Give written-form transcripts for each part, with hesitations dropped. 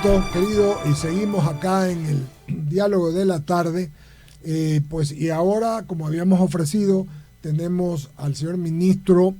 Alberto, querido, y seguimos acá en el diálogo de la tarde. Y ahora, como habíamos ofrecido, tenemos al señor ministro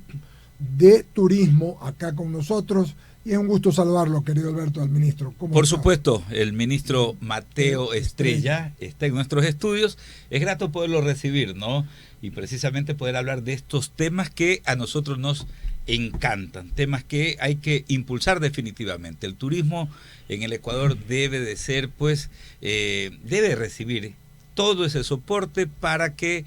de Turismo acá con nosotros. Y es un gusto saludarlo, querido Alberto, al ministro. Por supuesto, el ministro Mateo Estrella está en nuestros estudios. Es grato poderlo recibir, ¿no? Y precisamente poder hablar de estos temas que a nosotros nos encantan, temas que hay que impulsar definitivamente. El turismo en el Ecuador debe de ser, debe recibir todo ese soporte para que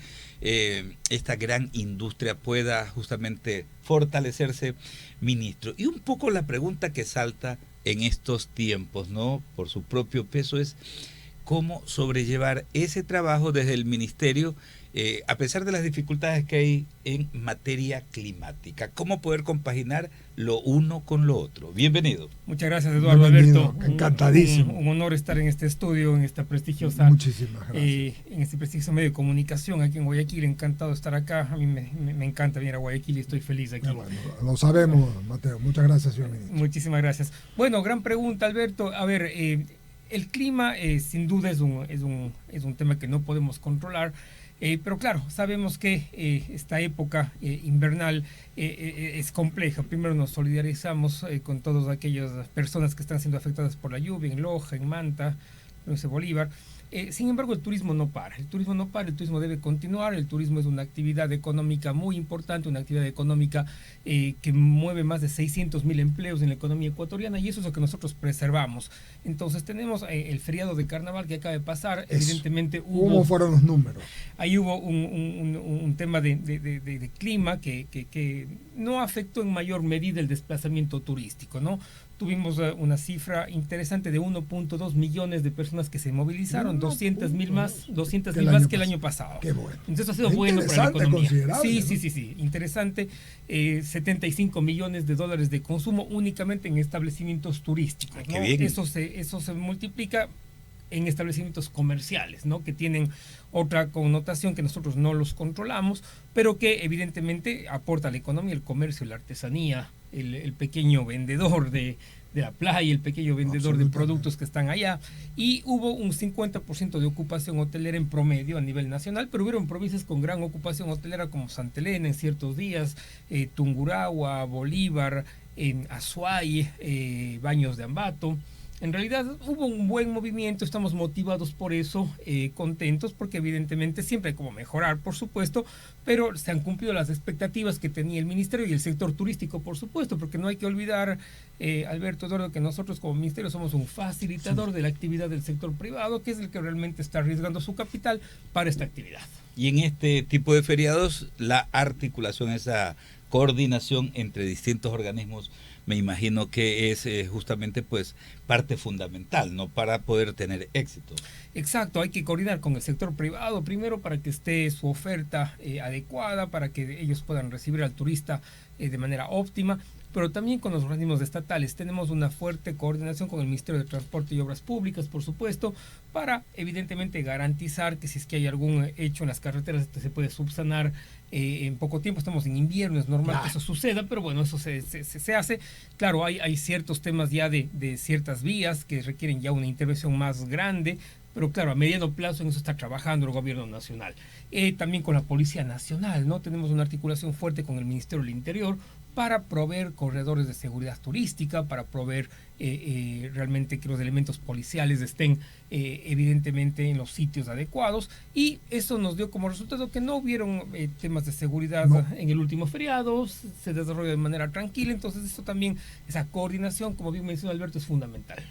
esta gran industria pueda justamente fortalecerse, ministro. Y un poco la pregunta que salta en estos tiempos, ¿no? Por su propio peso, es cómo sobrellevar ese trabajo desde el ministerio, a pesar de las dificultades que hay en materia climática. ¿Cómo poder compaginar lo uno con lo otro? Bienvenido. Muchas gracias, Eduardo. Alberto. Encantadísimo. Un honor estar en este estudio, en esta prestigiosa, muchísimas gracias. En este prestigioso medio de comunicación aquí en Guayaquil. Encantado de estar acá. A mí me encanta venir a Guayaquil y estoy feliz aquí. Bueno, lo sabemos, Mateo. Muchas gracias, señor ministro. Muchísimas gracias. Bueno, gran pregunta, Alberto. A ver, el clima sin duda es un tema que no podemos controlar. Pero claro, sabemos que esta época invernal es compleja. Primero nos solidarizamos con todas aquellas personas que están siendo afectadas por la lluvia en Loja, en Manta, en Bolívar. Sin embargo, el turismo no para. El turismo debe continuar. El turismo es una actividad económica muy importante, una actividad económica que mueve más de 600,000 empleos en la economía ecuatoriana, y eso es lo que nosotros preservamos. Entonces tenemos el feriado de carnaval que acaba de pasar. Eso. Evidentemente ¿Cómo fueron los números? Ahí hubo un tema de clima que no afectó en mayor medida el desplazamiento turístico, ¿no? Tuvimos una cifra interesante de 1.2 millones de personas que se movilizaron, 200,000 más que el año pasado. Qué bueno. Entonces eso ha sido bueno para la economía. Sí, interesante. 75 millones de dólares de consumo únicamente en establecimientos turísticos, ¿no? Eso se multiplica en establecimientos comerciales, ¿no? Que tienen otra connotación que nosotros no los controlamos, pero que evidentemente aporta a la economía, el comercio, la artesanía, el pequeño vendedor de la playa, el pequeño vendedor de productos que están allá. Y hubo un 50% de ocupación hotelera en promedio a nivel nacional, pero hubieron provincias con gran ocupación hotelera como Santa Elena en ciertos días, Tungurahua, Bolívar, Azuay, Baños de Ambato. En realidad hubo un buen movimiento, estamos motivados por eso, contentos, porque evidentemente siempre hay como mejorar, por supuesto, pero se han cumplido las expectativas que tenía el ministerio y el sector turístico, por supuesto, porque no hay que olvidar, Alberto, Eduardo, que nosotros como ministerio somos un facilitador de la actividad del sector privado, que es el que realmente está arriesgando su capital para esta actividad. Y en este tipo de feriados, la articulación, esa coordinación entre distintos organismos, me imagino que es justamente parte fundamental, ¿no? Para poder tener éxito. Exacto, hay que coordinar con el sector privado primero para que esté su oferta adecuada, para que ellos puedan recibir al turista de manera óptima, pero también con los organismos estatales. Tenemos una fuerte coordinación con el Ministerio de Transporte y Obras Públicas, por supuesto, para evidentemente garantizar que si es que hay algún hecho en las carreteras se puede subsanar en poco tiempo. Estamos en invierno, es normal que eso suceda, pero bueno, eso se hace. Claro, hay ciertos temas ya de ciertas vías que requieren ya una intervención más grande, pero claro, a mediano plazo en eso está trabajando el gobierno nacional. También con la Policía Nacional, ¿no? Tenemos una articulación fuerte con el Ministerio del Interior para proveer corredores de seguridad turística, para proveer realmente que los elementos policiales estén evidentemente en los sitios adecuados, y eso nos dio como resultado que no hubieron temas de seguridad en el último feriado, se desarrolló de manera tranquila. Entonces eso también, esa coordinación, como bien mencionó Alberto, es fundamental.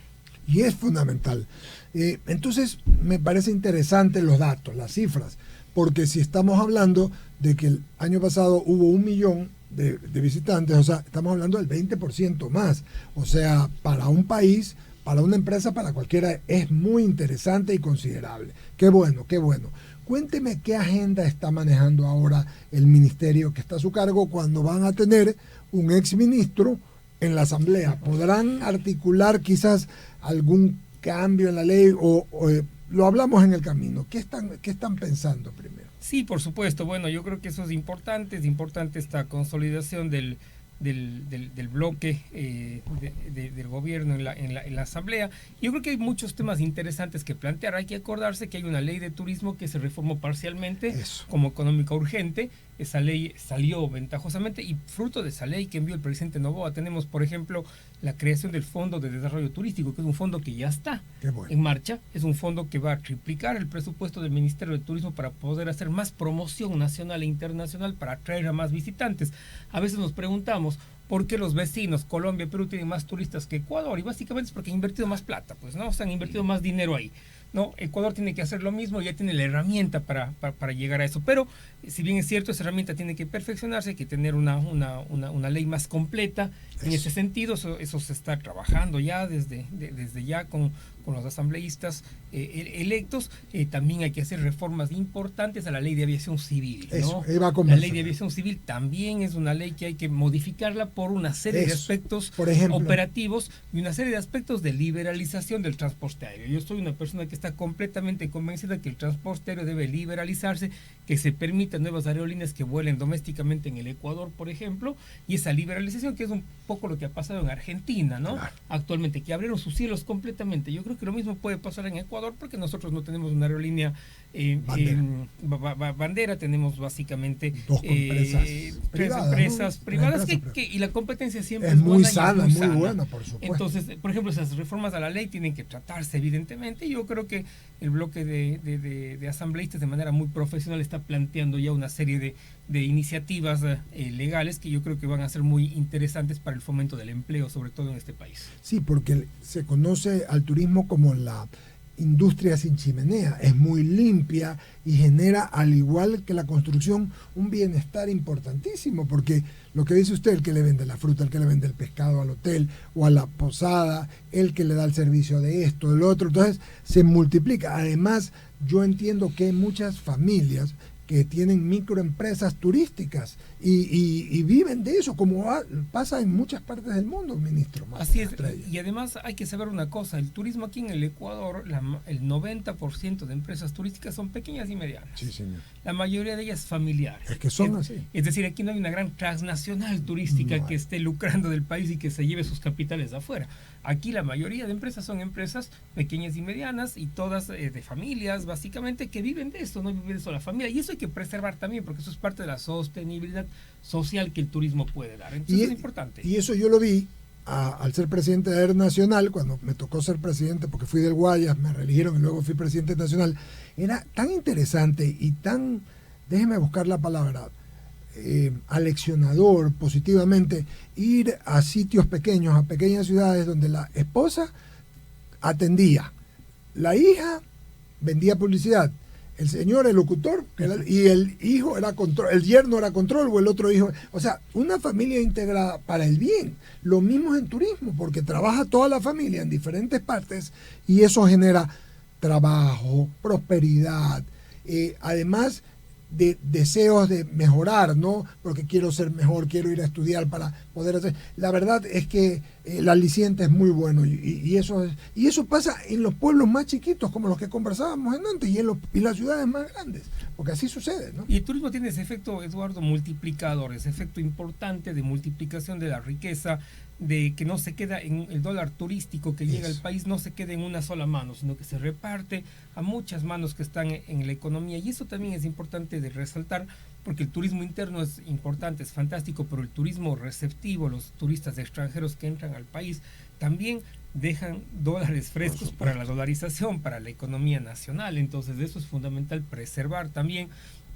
Y es fundamental. Entonces me parece interesante los datos, las cifras, porque si estamos hablando de que el año pasado hubo 1 millón de visitantes, o sea, estamos hablando del 20% más. O sea, para un país, para una empresa, para cualquiera, es muy interesante y considerable. Qué bueno, qué bueno. Cuénteme qué agenda está manejando ahora el ministerio que está a su cargo cuando van a tener un exministro en la asamblea. ¿Podrán articular quizás algún cambio en la ley o lo hablamos en el camino? ¿Qué están pensando primero? Sí, por supuesto. Bueno, yo creo que eso es importante esta consolidación del del bloque del gobierno en la asamblea. Yo creo que hay muchos temas interesantes que plantear. Hay que acordarse que hay una ley de turismo que se reformó parcialmente como económica urgente. Esa ley salió ventajosamente y fruto de esa ley que envió el presidente Noboa tenemos, por ejemplo, la creación del Fondo de Desarrollo Turístico, que es un fondo que ya está en marcha. Es un fondo que va a triplicar el presupuesto del Ministerio de Turismo para poder hacer más promoción nacional e internacional, para atraer a más visitantes. A veces nos preguntamos por qué los vecinos, Colombia y Perú, tienen más turistas que Ecuador, y básicamente es porque han invertido más plata, pues, ¿no? O sea, han invertido más dinero ahí. No, Ecuador tiene que hacer lo mismo, ya tiene la herramienta para llegar a eso. Pero, si bien es cierto, esa herramienta tiene que perfeccionarse, hay que tener una ley más completa. En ese sentido, eso se está trabajando ya desde ya con los asambleístas electos. También hay que hacer reformas importantes a la ley de aviación civil, ¿no? La ley de aviación civil también es una ley que hay que modificarla por una serie de aspectos operativos y una serie de aspectos de liberalización del transporte aéreo. Yo soy una persona que está completamente convencida que el transporte aéreo debe liberalizarse, que se permitan nuevas aerolíneas que vuelen domésticamente en el Ecuador, por ejemplo, y esa liberalización que es un poco lo que ha pasado en Argentina, ¿no? Claro. Actualmente, que abrieron sus cielos completamente. Yo creo que lo mismo puede pasar en Ecuador, porque nosotros no tenemos una aerolínea bandera, tenemos básicamente tres empresas privadas y la competencia siempre es muy sana, muy buena, por supuesto. Entonces, por ejemplo, esas reformas a la ley tienen que tratarse evidentemente. Yo creo que el bloque de asambleístas de manera muy profesional está planteando ya una serie de iniciativas legales que yo creo que van a ser muy interesantes para el fomento del empleo, sobre todo en este país. Sí, porque se conoce al turismo como la industria sin chimenea, es muy limpia y genera, al igual que la construcción, un bienestar importantísimo, porque lo que dice usted, el que le vende la fruta, el que le vende el pescado al hotel o a la posada, el que le da el servicio de esto, del otro, entonces se multiplica. Además, yo entiendo que hay muchas familias que tienen microempresas turísticas y viven de eso, como pasa en muchas partes del mundo, ministro. Así es, y además hay que saber una cosa, el turismo aquí en el Ecuador, el 90% de empresas turísticas son pequeñas y medianas. Sí, señor. La mayoría de ellas familiares. Es que son así. Es decir, aquí no hay una gran transnacional turística que esté lucrando del país y que se lleve sus capitales de afuera. Aquí la mayoría de empresas son empresas pequeñas y medianas y todas de familias, básicamente, que viven de esto, no viven de eso la familia. Y eso hay que preservar también, porque eso es parte de la sostenibilidad social que el turismo puede dar. Entonces es importante. Y eso yo lo vi al ser presidente de Air Nacional, cuando me tocó ser presidente, porque fui del Guayas, me reeligieron y luego fui presidente nacional. Era tan interesante y tan, déjeme buscar la palabra, aleccionador positivamente, ir a sitios pequeños, a pequeñas ciudades donde la esposa atendía, la hija vendía publicidad, el señor, el locutor, y el hijo era control, el yerno era control, o el otro hijo, o sea, una familia integrada para el bien. Lo mismo es en turismo, porque trabaja toda la familia en diferentes partes y eso genera trabajo, prosperidad, además de deseos de mejorar, ¿no? Porque quiero ser mejor, quiero ir a estudiar para poder hacer. La verdad es que el aliciente es muy bueno y eso pasa en los pueblos más chiquitos, como los que conversábamos antes, y las ciudades más grandes, porque así sucede, ¿no? Y el turismo tiene ese efecto, Eduardo, multiplicador, ese efecto importante de multiplicación de la riqueza, de que no se queda en el dólar turístico que llega al país, no se queda en una sola mano, sino que se reparte a muchas manos que están en la economía, y eso también es importante de resaltar, porque el turismo interno es importante, es fantástico, pero el turismo receptivo, los turistas extranjeros que entran al país, también dejan dólares frescos para la dolarización, para la economía nacional. Entonces eso es fundamental preservar también.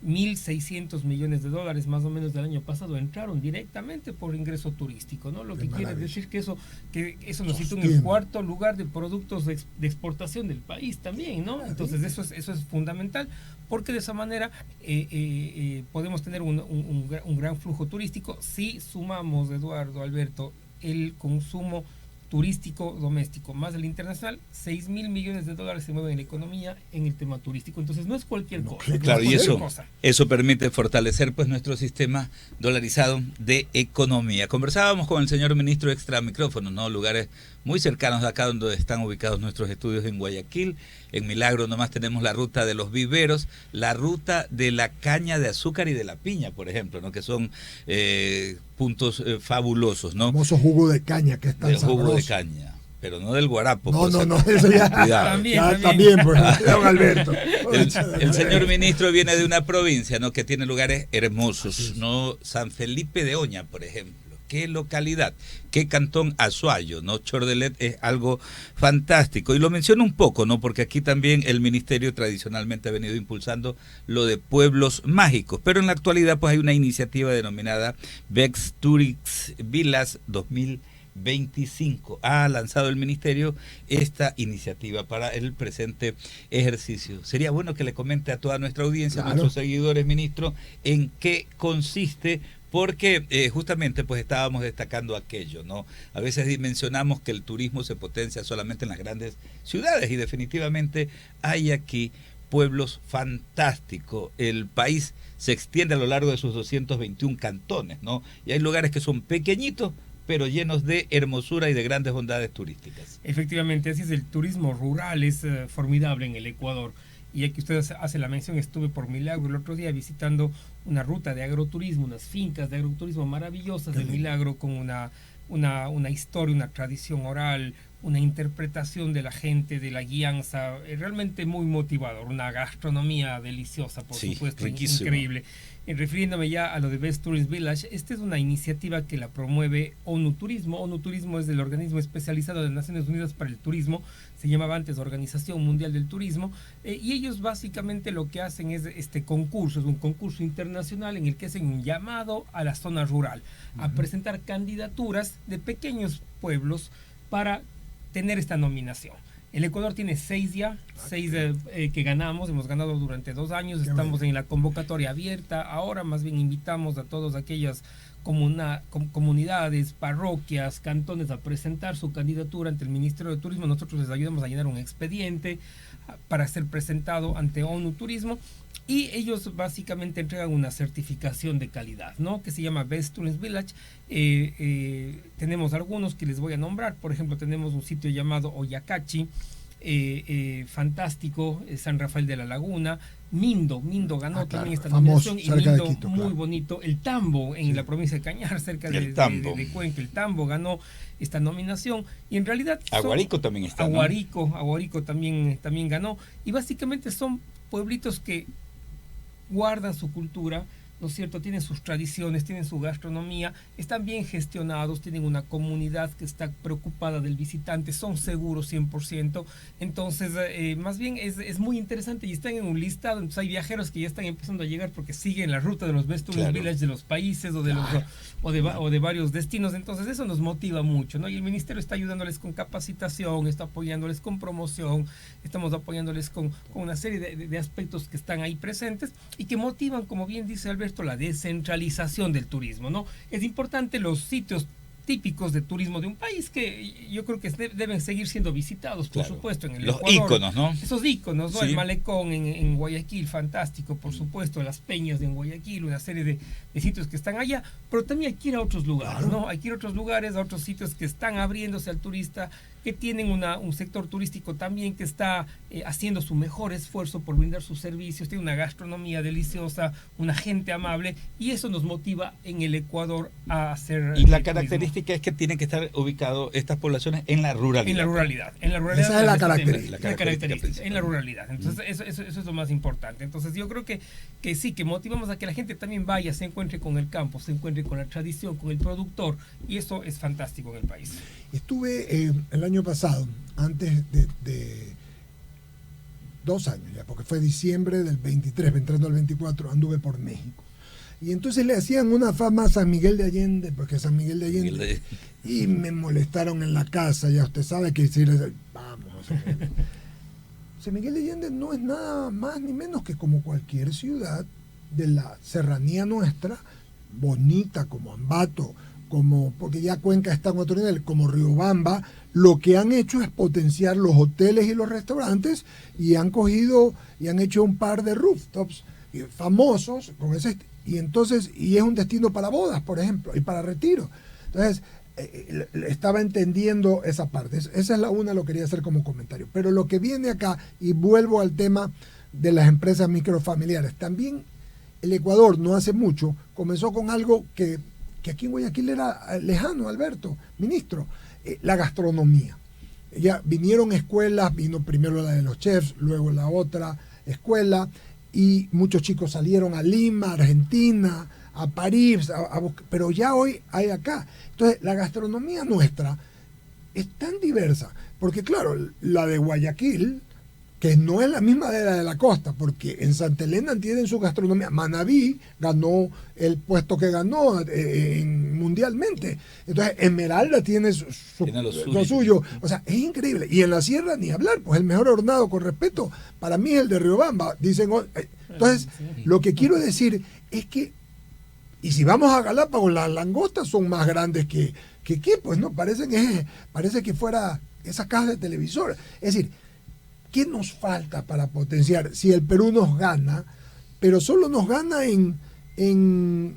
1.600 millones de dólares más o menos del año pasado entraron directamente por ingreso turístico, ¿no? Lo que quiere decir que eso nos sitúa en el cuarto lugar de productos de exportación del país también, ¿no? Entonces eso es fundamental, porque de esa manera podemos tener un gran flujo turístico si sumamos, Eduardo, Alberto, el consumo turístico doméstico más el internacional. 6.000 millones de dólares se mueven en la economía en el tema turístico, entonces no es cualquier cosa. Claro, y eso permite fortalecer pues nuestro sistema dolarizado de economía. Conversábamos con el señor ministro extra micrófono, ¿no? Lugares muy cercanos de acá donde están ubicados nuestros estudios en Guayaquil. En Milagro nomás tenemos la ruta de los viveros, la ruta de la caña de azúcar y de la piña, por ejemplo, ¿no? Que son puntos fabulosos, ¿no? Famoso jugo de caña que es tan Del jugo de sabroso. caña, pero no del guarapo. No, eso ya. También, pues, don Alberto. El señor ministro viene de una provincia, ¿no? Que tiene lugares hermosos, ¿no? San Felipe de Oña, por ejemplo. Qué localidad, qué cantón Azuayo, ¿no? Chordelet es algo fantástico. Y lo menciono un poco, ¿no? Porque aquí también el ministerio tradicionalmente ha venido impulsando lo de pueblos mágicos. Pero en la actualidad, pues hay una iniciativa denominada Vex Tourist Villas 2025. Ha lanzado el ministerio esta iniciativa para el presente ejercicio. Sería bueno que le comente a toda nuestra audiencia, a nuestros seguidores, ministro, en qué consiste. Porque justamente pues estábamos destacando aquello, ¿no? A veces dimensionamos que el turismo se potencia solamente en las grandes ciudades y definitivamente hay aquí pueblos fantásticos. El país se extiende a lo largo de sus 221 cantones, ¿no? Y hay lugares que son pequeñitos, pero llenos de hermosura y de grandes bondades turísticas. Efectivamente, así es, el turismo rural es formidable en el Ecuador. Y aquí usted hace la mención, estuve por Milagro el otro día visitando una ruta de agroturismo, unas fincas de agroturismo maravillosas de Milagro, con una historia, una tradición oral, una interpretación de la gente, de la guianza, realmente muy motivador, una gastronomía deliciosa, por supuesto, riquísimo. Increíble. Refiriéndome ya a lo de Best Tourist Village, esta es una iniciativa que la promueve ONU Turismo. ONU Turismo es el organismo especializado de Naciones Unidas para el Turismo, se llamaba antes Organización Mundial del Turismo, y ellos básicamente lo que hacen es este concurso, es un concurso internacional en el que hacen un llamado a la zona rural, a presentar candidaturas de pequeños pueblos para tener esta nominación. El Ecuador tiene 6 que ganamos, hemos ganado durante 2 años, estamos en la convocatoria abierta. Ahora más bien invitamos a todas aquellas comunidades, parroquias, cantones a presentar su candidatura ante el Ministerio de Turismo. Nosotros les ayudamos a llenar un expediente para ser presentado ante ONU Turismo y ellos básicamente entregan una certificación de calidad, ¿no? Que se llama Best Tourist Village. Tenemos algunos que les voy a nombrar. Por ejemplo, tenemos un sitio llamado Oyacachi, fantástico, San Rafael de la Laguna. Mindo ganó también esta nominación, y Mindo Quito, muy bonito. El Tambo en la provincia de Cañar, cerca de Cuenca, el Tambo ganó esta nominación, y en realidad Aguarico también está, ¿no? Aguarico también ganó, y básicamente son pueblitos que guardan su cultura, ¿no es cierto? Tienen sus tradiciones, tienen su gastronomía, están bien gestionados, tienen una comunidad que está preocupada del visitante, son seguros 100%, entonces más bien es muy interesante y están en un listado. Entonces hay viajeros que ya están empezando a llegar porque siguen la ruta de los Best Tourist Village de los países o de varios destinos, entonces eso nos motiva mucho, ¿no? Y el ministerio está ayudándoles con capacitación, está apoyándoles con promoción, estamos apoyándoles con una serie de aspectos que están ahí presentes y que motivan, como bien dice Alberto, la descentralización del turismo, ¿no? Es importante los sitios típicos de turismo de un país que yo creo que deben seguir siendo visitados, por supuesto, en el los Ecuador. íconos, ¿no? Esos íconos, ¿no? Sí. El Malecón en Guayaquil, fantástico, por supuesto, las Peñas en Guayaquil, una serie de sitios que están allá, pero también hay que ir a otros lugares, ¿no? Hay que ir a otros lugares, a otros sitios que están abriéndose al turista, que tienen un sector turístico también que está haciendo su mejor esfuerzo por brindar sus servicios, tiene una gastronomía deliciosa, una gente amable, y eso nos motiva en el Ecuador a hacer. Y la característica es que tienen que estar ubicados estas poblaciones en la ruralidad. En la ruralidad. Esa es la característica. En la ruralidad. Entonces, eso es lo más importante. Entonces, yo creo que sí, que motivamos a que la gente también vaya, se encuentre con el campo, se encuentre con la tradición, con el productor, y eso es fantástico en el país. Estuve el año pasado, antes de 2 años ya, porque fue diciembre del 23, entrando al 24, anduve por México. Y entonces le hacían una fama a San Miguel de Allende, porque San Miguel de Allende, y me molestaron en la casa, ya usted sabe que decir, vamos, San Miguel de Allende no es nada más ni menos que como cualquier ciudad de la serranía nuestra, bonita como Ambato, porque ya Cuenca está en otro nivel, como Riobamba. Lo que han hecho es potenciar los hoteles y los restaurantes, y han cogido y han hecho un par de rooftops famosos con ese, y es un destino para bodas, por ejemplo, y para retiro. Entonces estaba entendiendo esa parte. Esa es la una, lo quería hacer como comentario. Pero lo que viene acá, y vuelvo al tema de las empresas microfamiliares, también el Ecuador no hace mucho comenzó con algo que aquí en Guayaquil era lejano, Alberto, ministro, la gastronomía. Ya vinieron escuelas, vino primero la de los chefs, luego la otra escuela, y muchos chicos salieron a Lima, Argentina, a París, pero ya hoy hay acá. Entonces, la gastronomía nuestra es tan diversa, porque claro, la de Guayaquil, que no es la misma de la de la costa, porque en Santa Elena tienen su gastronomía. Manabí ganó el puesto que ganó mundialmente. Entonces, Esmeralda tiene lo suyo. O sea, es increíble. Y en la sierra, ni hablar, pues el mejor hornado, con respeto, para mí es el de Riobamba. Dicen, entonces, lo que quiero decir es que, y si vamos a Galápagos, las langostas son más grandes que pues no, parece que fuera esa caja de televisor. Es decir, ¿qué nos falta para potenciar? Si el Perú nos gana, pero solo nos gana en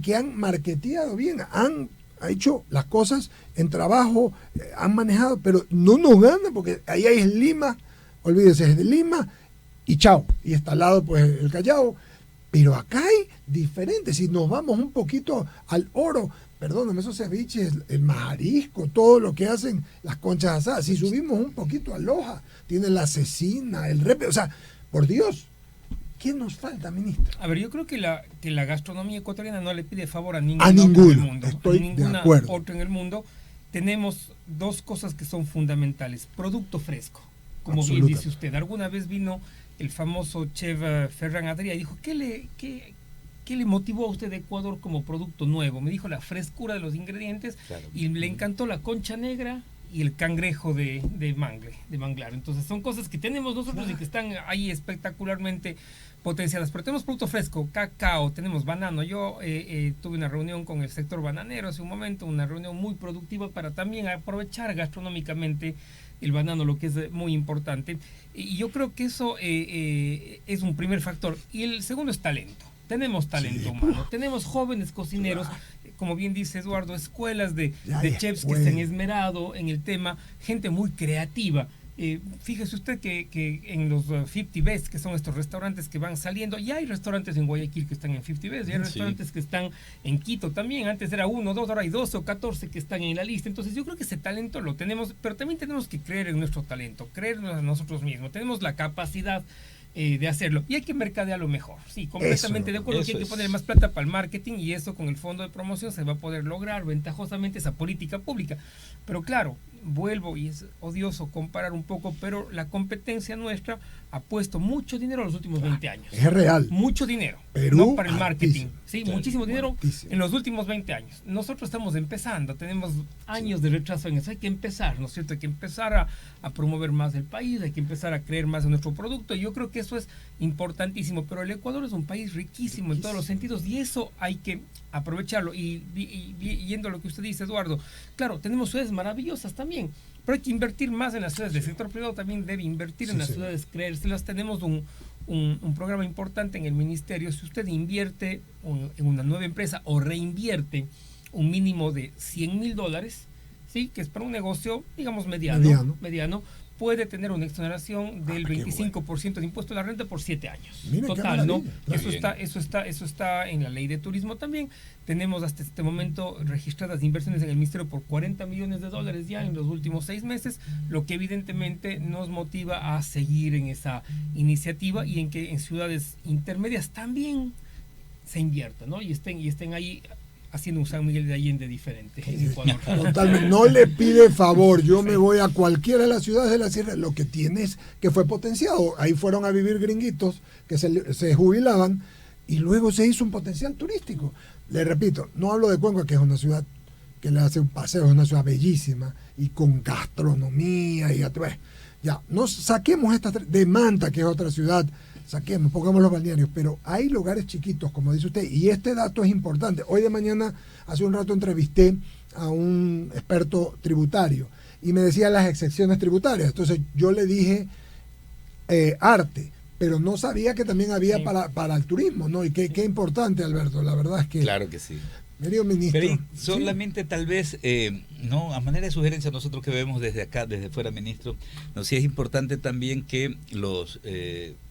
que han marketeado bien, han hecho las cosas en trabajo, han manejado, pero no nos gana porque ahí es Lima, olvídese, es de Lima y chao, y está al lado pues el Callao, pero acá hay diferentes. Si nos vamos un poquito al oro, perdóname, esos ceviches, el marisco, todo lo que hacen las conchas asadas, si subimos un poquito a Loja, tiene la cecina, el repe, o sea, por Dios, ¿qué nos falta, ministro? A ver, yo creo que la gastronomía ecuatoriana no le pide favor a ninguno otro en el mundo. Estoy a ninguna de acuerdo. Otro en el mundo. Tenemos dos cosas que son fundamentales. Producto fresco, como bien dice usted. Alguna vez vino el famoso chef Ferran Adrià y dijo, ¿qué le motivó a usted de Ecuador como producto nuevo? Me dijo la frescura de los ingredientes, claro, y le encantó la concha negra y el cangrejo de manglar. Entonces son cosas que tenemos nosotros y que están ahí espectacularmente potenciadas. Pero tenemos producto fresco, cacao, tenemos banano. Yo tuve una reunión con el sector bananero hace un momento, una reunión muy productiva para también aprovechar gastronómicamente el banano, lo que es muy importante. Y yo creo que eso es un primer factor. Y el segundo es talento. Tenemos talento humano, tenemos jóvenes cocineros, como bien dice Eduardo, escuelas de chefs que se han esmerado en el tema, gente muy creativa. Fíjese usted que en los 50 Best, que son estos restaurantes que van saliendo, ya hay restaurantes en Guayaquil que están en 50 Best, ya hay restaurantes que están en Quito también, antes era 1, 2, ahora hay 12 o 14 que están en la lista. Entonces yo creo que ese talento lo tenemos, pero también tenemos que creer en nuestro talento, creer en nosotros mismos, tenemos la capacidad de hacerlo, y hay que mercadearlo mejor. Sí, completamente de acuerdo que hay que poner más plata para el marketing, y eso con el fondo de promoción se va a poder lograr ventajosamente, esa política pública. Pero claro, vuelvo, y es odioso comparar un poco, pero la competencia nuestra ha puesto mucho dinero en los últimos 20 años. Es real. Mucho dinero. Perú, no para el marketing. Sí, claro, muchísimo dinero altísimo en los últimos 20 años. Nosotros estamos empezando, tenemos años de retraso en eso. Hay que empezar, ¿no es cierto? Hay que empezar a promover más el país, hay que empezar a creer más en nuestro producto. Y yo creo que eso es importantísimo. Pero el Ecuador es un país riquísimo en todos los sentidos, y eso hay que aprovecharlo. Y yendo a lo que usted dice, Eduardo, claro, tenemos ciudades maravillosas también, pero hay que invertir más en las ciudades. El sector privado también debe invertir en las ciudades, creérselas. Tenemos un programa importante en el ministerio. Si usted invierte en una nueva empresa o reinvierte un mínimo de $100,000, ¿sí?, que es para un negocio, digamos, mediano, puede tener una exoneración del 25% de impuesto a la renta por 7 años. Mira, total, ¿no? Eso está en la ley de turismo también. Tenemos hasta este momento registradas inversiones en el ministerio por $40 millones ya en los últimos 6 meses, lo que evidentemente nos motiva a seguir en esa iniciativa, y en que en ciudades intermedias también se invierta, ¿no? Y estén ahí haciendo un San Miguel de Allende diferente en Ecuador. Totalmente, no le pide favor. Yo me voy a cualquiera de las ciudades de la sierra. Lo que tiene es que fue potenciado. Ahí fueron a vivir gringuitos que se jubilaban, y luego se hizo un potencial turístico. Le repito, no hablo de Cuenca, que es una ciudad que le hace un paseo, es una ciudad bellísima y con gastronomía. Y ya, no saquemos de Manta, que es otra ciudad. Saquemos, pongamos los balnearios, pero hay lugares chiquitos, como dice usted, y este dato es importante. Hoy de mañana, hace un rato, entrevisté a un experto tributario y me decía las excepciones tributarias. Entonces yo le dije arte, pero no sabía que también había para el turismo, ¿no? Y qué importante, Alberto, la verdad es que... Claro que sí. Querido ministro. Pero solamente tal vez, no, a manera de sugerencia, nosotros que vemos desde acá, desde fuera, ministro, nos sí es importante también que los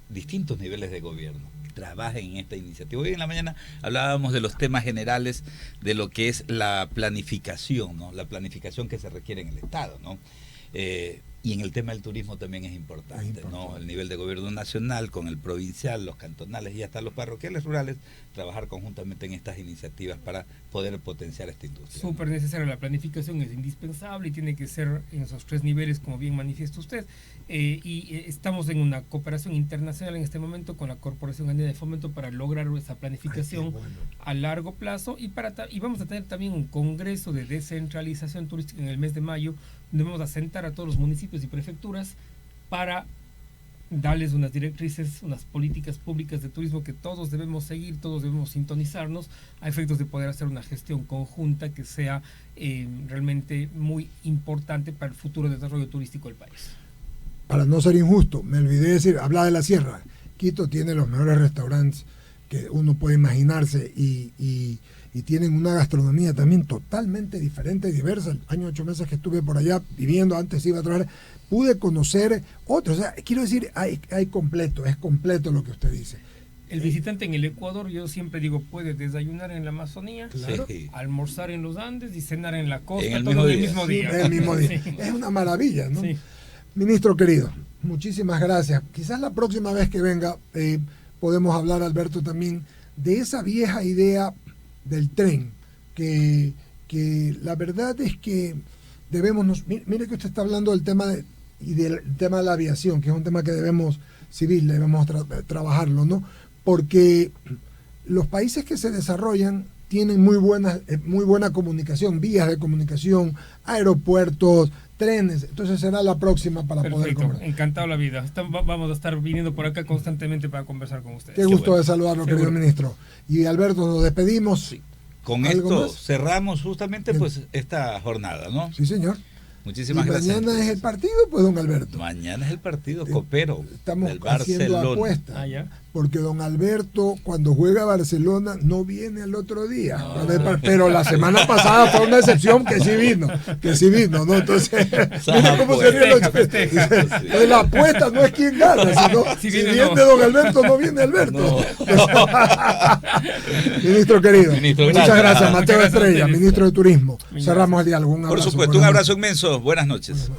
distintos niveles de gobierno trabajen en esta iniciativa. Hoy en la mañana hablábamos de los temas generales de lo que es la planificación, ¿no? La planificación que se requiere en el Estado, ¿no? Y en el tema del turismo también es importante, ¿no? El nivel de gobierno nacional con el provincial, los cantonales y hasta los parroquiales rurales, trabajar conjuntamente en estas iniciativas para poder potenciar esta industria. Súper necesario, la planificación es indispensable y tiene que ser en esos 3 niveles, como bien manifiesta usted. Estamos en una cooperación internacional en este momento con la Corporación Andina de Fomento para lograr esa planificación a largo plazo y vamos a tener también un congreso de descentralización turística en el mes de mayo, donde vamos a sentar a todos los municipios y prefecturas para darles unas directrices, unas políticas públicas de turismo que todos debemos seguir, todos debemos sintonizarnos a efectos de poder hacer una gestión conjunta que sea realmente muy importante para el futuro desarrollo turístico del país. Para no ser injusto, me olvidé decir, habla de la sierra. Quito tiene los mejores restaurantes que uno puede imaginarse y tienen una gastronomía también totalmente diferente y diversa. El año 8 meses que estuve por allá viviendo, antes iba a trabajar, pude conocer otros. O sea, quiero decir, es completo lo que usted dice. El visitante en el Ecuador, yo siempre digo, puede desayunar en la Amazonía, claro, almorzar en los Andes y cenar en la costa, en el todo mismo día. El mismo día. Sí. Es una maravilla, ¿no? Sí. Ministro querido, muchísimas gracias. Quizás la próxima vez que venga podemos hablar, Alberto, también de esa vieja idea del tren, que la verdad es que debemos, mire que usted está hablando del tema del tema de la aviación, que es un tema que debemos trabajarlo, ¿no? Porque los países que se desarrollan tienen muy buena comunicación, vías de comunicación, aeropuertos, trenes. Entonces será la próxima para poder conversar. Encantado la vida. Vamos a estar viniendo por acá constantemente para conversar con ustedes. Qué gusto de saludarlo, querido ministro. Y Alberto, nos despedimos. Sí. Con esto cerramos justamente pues esta jornada, ¿no? Sí, señor. Muchísimas gracias. Mañana es el partido, pues, don Alberto. Mañana es el partido copero. Estamos del haciendo Barcelona. Apuestas. Porque don Alberto, cuando juega Barcelona, no viene el otro día. No. Pero la semana pasada fue una excepción que sí vino, ¿no? Entonces, mire cómo se ríen los chicos. La apuesta no es quien gana, sino si viene don Alberto, no viene Alberto. No. Ministro querido, muchas gracias. Mateo Estrella, ministro de Turismo. Cerramos el diálogo. Por supuesto, un abrazo inmenso. Buenas noches.